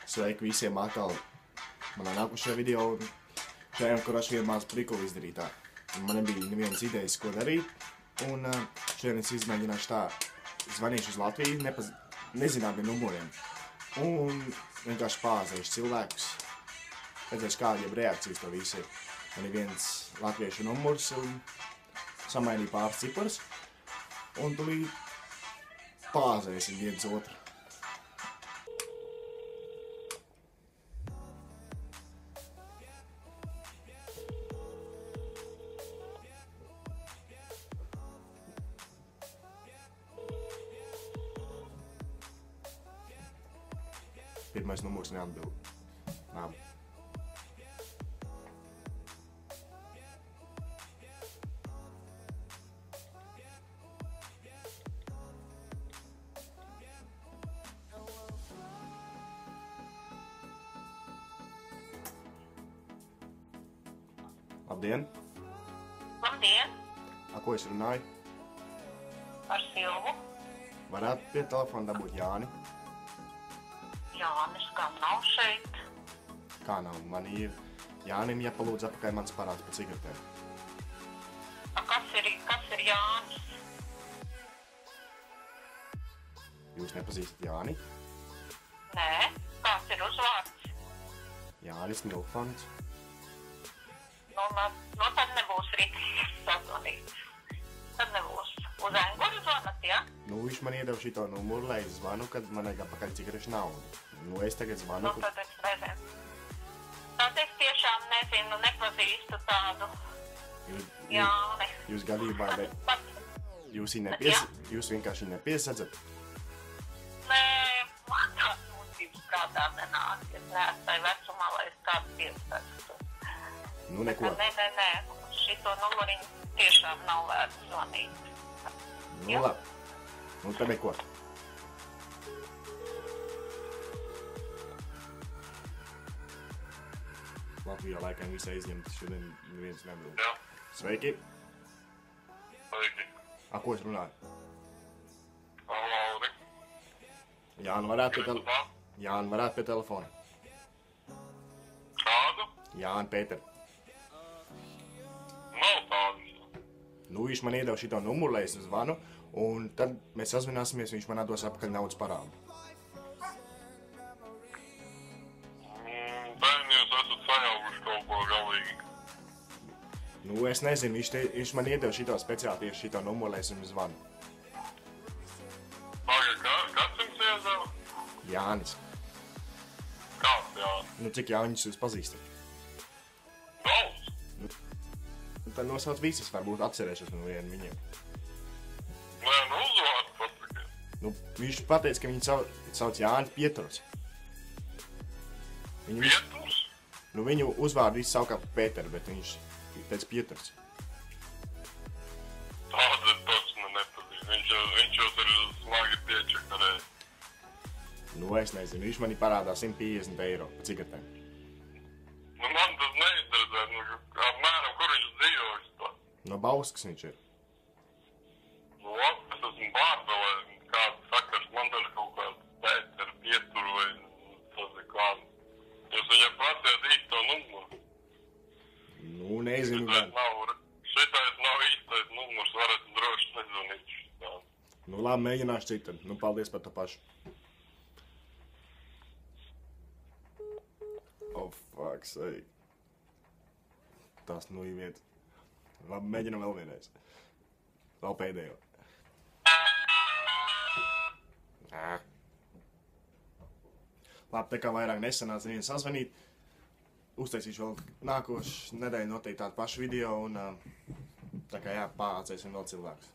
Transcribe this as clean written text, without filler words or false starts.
Sveiki visiem atkal manā nākošajā video. Šajā kurš vienu mazu prikolu izdarīt tā. Man nebija nevienas idejas, ko darīt. Un šodien es izmēģināšu tā. Zvanīšu uz Latviju, nezināmiem numuriem. Un vienkārši pāzēšu cilvēkus. Redzēšu, kāda jau reakcijas to visu ir. Man ir viens latviešu numurs un samainīju pāris ciparus. Un tūlīt pāzēsim viens otru. Pirmais numurs neatbild. Labi. Labdien! Labdien! Ar ko es runāju? Ar Silvu. Varētu pie telefona dabūt Jāni? Jānis, kā nav šeit. Kā nav? Man ir Jānim jāpalūdz atpakaļ mans parāds par cigaretēm. Kas ir Jānis? Jūs nepazīstat Jāni? Nē, kāds ir uzvārds? Jānis Milfants. Nu tad nebūs rītis sazvanīts. Tad nebūs. Uz Enguru zvanat, ja? Nu, viņš man iedeva šito numuru, lai es zvanu, kad man vajag atpakaļ cigarešu naudu. Nu, es tagad zvanu. Nu, tad es nezinu. Tad es tiešām nezinu, nepazīstu tādu Jāni. Jūs gadījumā, jūs vienkārši nepiesadzat? Nē, man tāds mūtības kādā nenāk. Es neesmu tai vecumā, lai es kādu piesadzatu. Nu, neko. Nē. Šito numuriņu tiešām nav vērts zvanīt. Nu, labi. Nu, tad neko. Latvijā laikam visai izņemti, šodien neviens nebild. Jā. Sveiki! Sveiki. Ar ko es runāju? Lauri. Jāni varētu pie telefona. Kādu? Jāni Pēter. Nav tādu. Nu, viņš man iedeva šito numuru, lai es zvanu, un tad mēs sazvanāsimies, viņš man atdos atpakaļ naudas parādu. Bērni, jūs esat sajaukuši kaut ko galīgi. Nu, es nezinu, viņš man iedeva šito speciāli tieši šito numuru, lai es viņu zvanu. Kas jums iedeva? Jānis. Kāds Jānis? Nu, cik Jāņus jūs pazīstat? Daudz. Tad nosauc visas, varbūt atcerēšos no vienu viņiem. Nē, nu uzvārdu pasakiet. Nu, viņš pateica, ka viņu sauc Jānis Pieturs. Pieturs? Nu, viņu uzvārdu visi sauc kā Pēter, bet viņš teica Pieturs. Tāda točna nepazīst. Viņš jūs ir smagi piečakarējis. Nu, es nezinu, viņš man parādā 150 eiro par cigaretēm. Nu, man tas neinteresē. Apmēram, kur viņš dzīvojas tā? No Bauskas viņš ir. Nu, es esmu Bārbelē. Kāds sakars, man tur kaut kāds Pēter, Pieturu vai tas ir kādu. Jūs viņam prasiet īsto numuru. Nu, nezinu. Šitais nav īstais numurs, varat droši nezvanīt šitādu. Nu, labi, mēģināšu citu. Nu, paldies par to pašu. Oh, fuck sake. Tas nu ir viens. Labi, mēģinam vēl vienreiz. Vēl pēdējo. Labi, tā kā vairāk nesanāca neviens sazvanīt, uztaisīšu vēl nākošu nedēļu noteikti tādu pašu video un tā kā jā, pācēsim vēl cilvēkus.